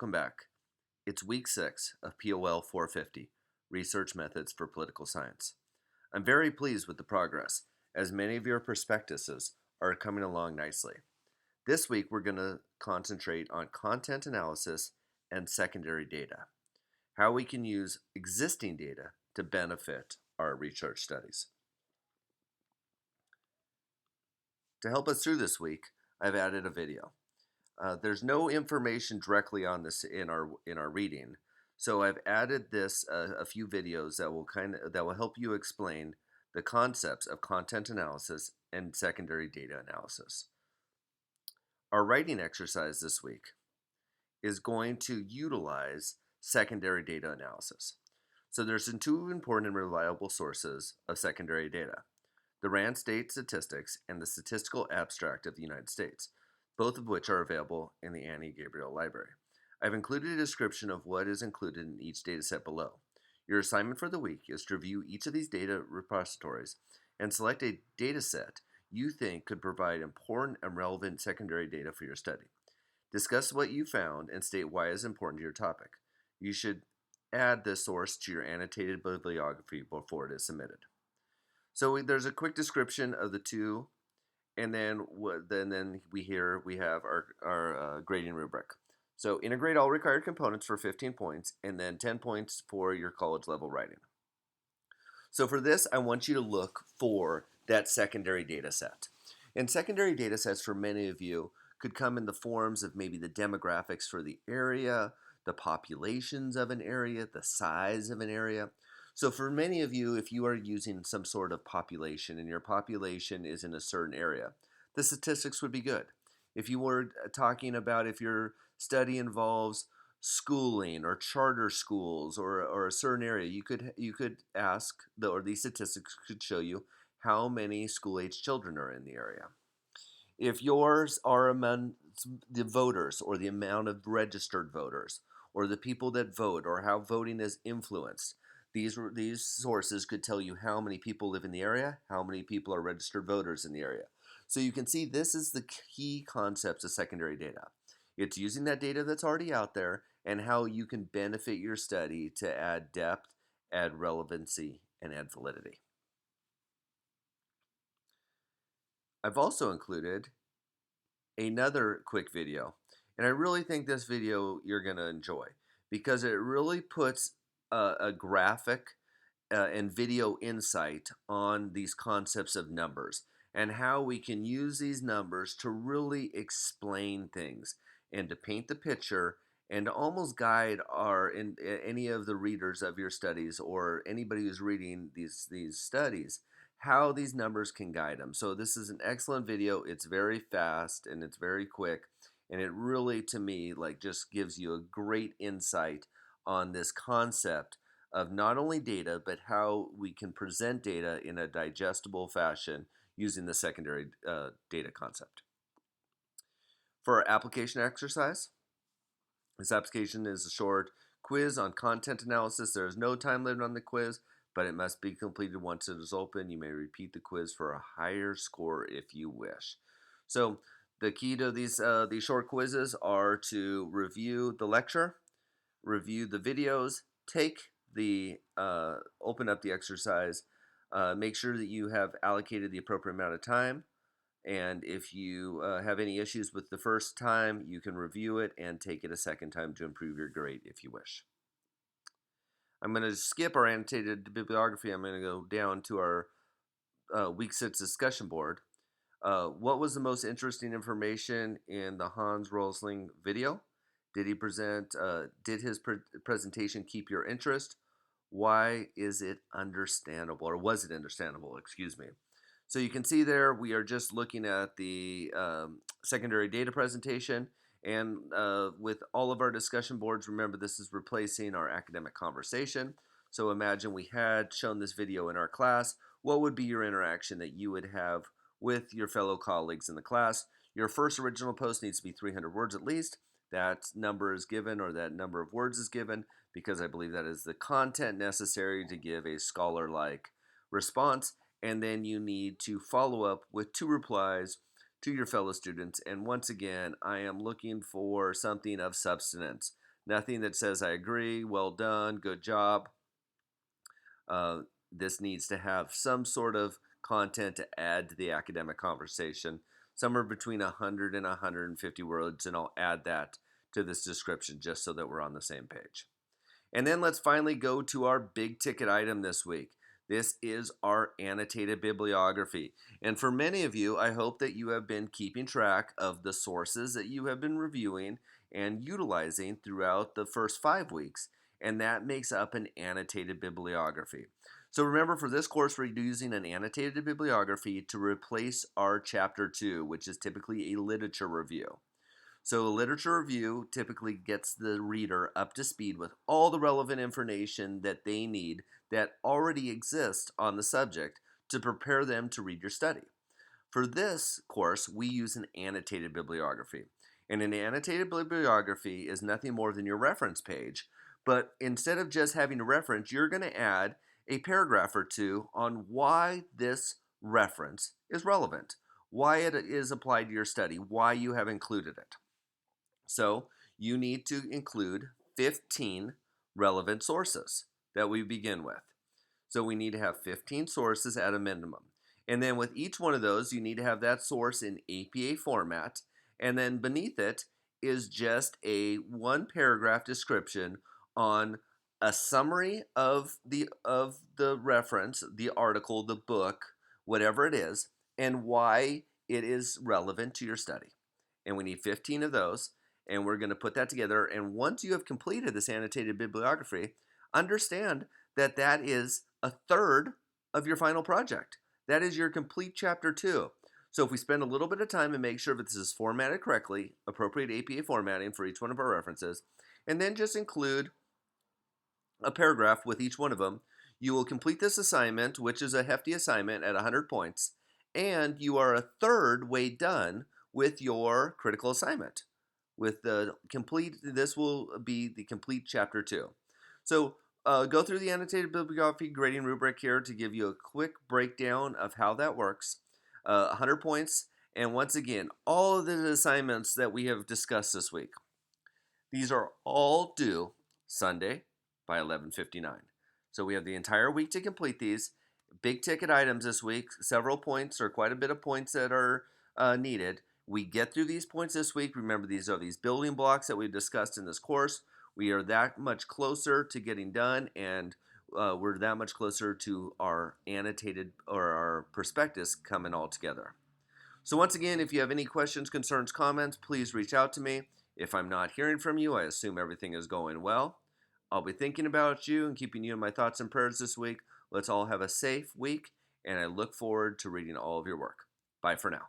Welcome back. It's week 6 of POL450, Research Methods for Political Science. I'm very pleased with the progress, as many of your prospectuses are coming along nicely. This week we're going to concentrate on content analysis and secondary data, how we can use existing data to benefit our research studies. To help us through this week, I've added a video. There's no information directly on this in our reading, so I've added this a few videos that will help you explain the concepts of content analysis and secondary data analysis. Our writing exercise this week is going to utilize secondary data analysis. So there's two important and reliable sources of secondary data: the Rand State Statistics and the Statistical Abstract of the United States, both of which are available in the Annie Gabriel Library. I've included a description of what is included in each dataset below. Your assignment for the week is to review each of these data repositories and select a dataset you think could provide important and relevant secondary data for your study. Discuss what you found and state why it is important to your topic. You should add this source to your annotated bibliography before it is submitted. So there's a quick description of the two, and then we have our grading rubric. So integrate all required components for 15 points, and then 10 points for your college level writing. So for this, I want you to look for that secondary data set. And secondary data sets for many of you could come in the forms of maybe the demographics for the area, the populations of an area, the size of an area. So for many of you, if you are using some sort of population and your population is in a certain area, the statistics would be good. If you were talking about if your study involves schooling or charter schools or a certain area, you could ask, or these statistics could show you how many school-age children are in the area. If yours are among the voters or the amount of registered voters or the people that vote or how voting is influenced, these sources could tell you how many people live in the area, how many people are registered voters in the area. So you can see this is the key concepts of secondary data. It's using that data that's already out there and how you can benefit your study to add depth, add relevancy, and add validity. I've also included another quick video, and I really think this video you're going to enjoy because it really puts a graphic and video insight on these concepts of numbers and how we can use these numbers to really explain things and to paint the picture and to almost guide any of the readers of your studies or anybody who's reading these studies, how these numbers can guide them. So this is an excellent video. It's very fast and it's very quick, and it really, to me, just gives you a great insight on this concept of not only data, but how we can present data in a digestible fashion using the secondary data concept. For our application exercise, this application is a short quiz on content analysis. There is no time limit on the quiz, but it must be completed once it is open. You may repeat the quiz for a higher score if you wish. So the key to these short quizzes are to review the lecture, review the videos, open up the exercise, make sure that you have allocated the appropriate amount of time, and if you have any issues with the first time, you can review it and take it a second time to improve your grade if you wish. I'm going to skip our annotated bibliography. I'm going to go down to our week 6 discussion board. What was the most interesting information in the Hans Rosling video? Did he present? Did his presentation keep your interest? Why is it understandable, or was it understandable? Excuse me. So you can see there we are just looking at the secondary data presentation, and with all of our discussion boards, remember this is replacing our academic conversation. So imagine we had shown this video in our class. What would be your interaction that you would have with your fellow colleagues in the class? Your first original post needs to be 300 words at least. That number is given, or that number of words is given, because I believe that is the content necessary to give a scholar-like response. And then you need to follow up with 2 replies to your fellow students. And once again, I am looking for something of substance, Nothing that says I agree, well done, good job. This needs to have some sort of content to add to the academic conversation, somewhere between 100 and 150 words, and I'll add that to this description just so that we're on the same page. And then let's finally go to our big ticket item this week. This is our annotated bibliography. And for many of you, I hope that you have been keeping track of the sources that you have been reviewing and utilizing throughout the first 5 weeks. And that makes up an annotated bibliography. So remember, for this course, we're using an annotated bibliography to replace our chapter 2, which is typically a literature review. So a literature review typically gets the reader up to speed with all the relevant information that they need that already exists on the subject to prepare them to read your study. For this course, we use an annotated bibliography. And an annotated bibliography is nothing more than your reference page, but instead of just having a reference, you're going to add a paragraph or two on why this reference is relevant, why it is applied to your study, why you have included it. So you need to include 15 relevant sources that we begin with. So we need to have 15 sources at a minimum. And then with each one of those, you need to have that source in APA format. And then beneath it is just a one paragraph description on a summary of the reference, the article, the book, whatever it is, and why it is relevant to your study. And we need 15 of those, and we're going to put that together. And once you have completed this annotated bibliography, understand that that is a third of your final project. That is your complete chapter 2. So if we spend a little bit of time and make sure that this is formatted correctly, appropriate APA formatting for each one of our references, and then just include a paragraph with each one of them, you will complete this assignment, which is a hefty assignment at 100 points, and you are a third way done with your critical assignment. With the complete, this will be the complete chapter 2. So go through the annotated bibliography grading rubric here to give you a quick breakdown of how that works. 100 points, and once again, all of the assignments that we have discussed this week, these are all due Sunday by 11:59. So we have the entire week to complete these. Big ticket items this week, several points or quite a bit of points that are needed. We get through these points this week. Remember, these are these building blocks that we've discussed in this course. We are that much closer to getting done, and we're that much closer to our annotated or our prospectus coming all together. So once again, if you have any questions, concerns, comments, please reach out to me. If I'm not hearing from you, I assume everything is going well. I'll be thinking about you and keeping you in my thoughts and prayers this week. Let's all have a safe week, and I look forward to reading all of your work. Bye for now.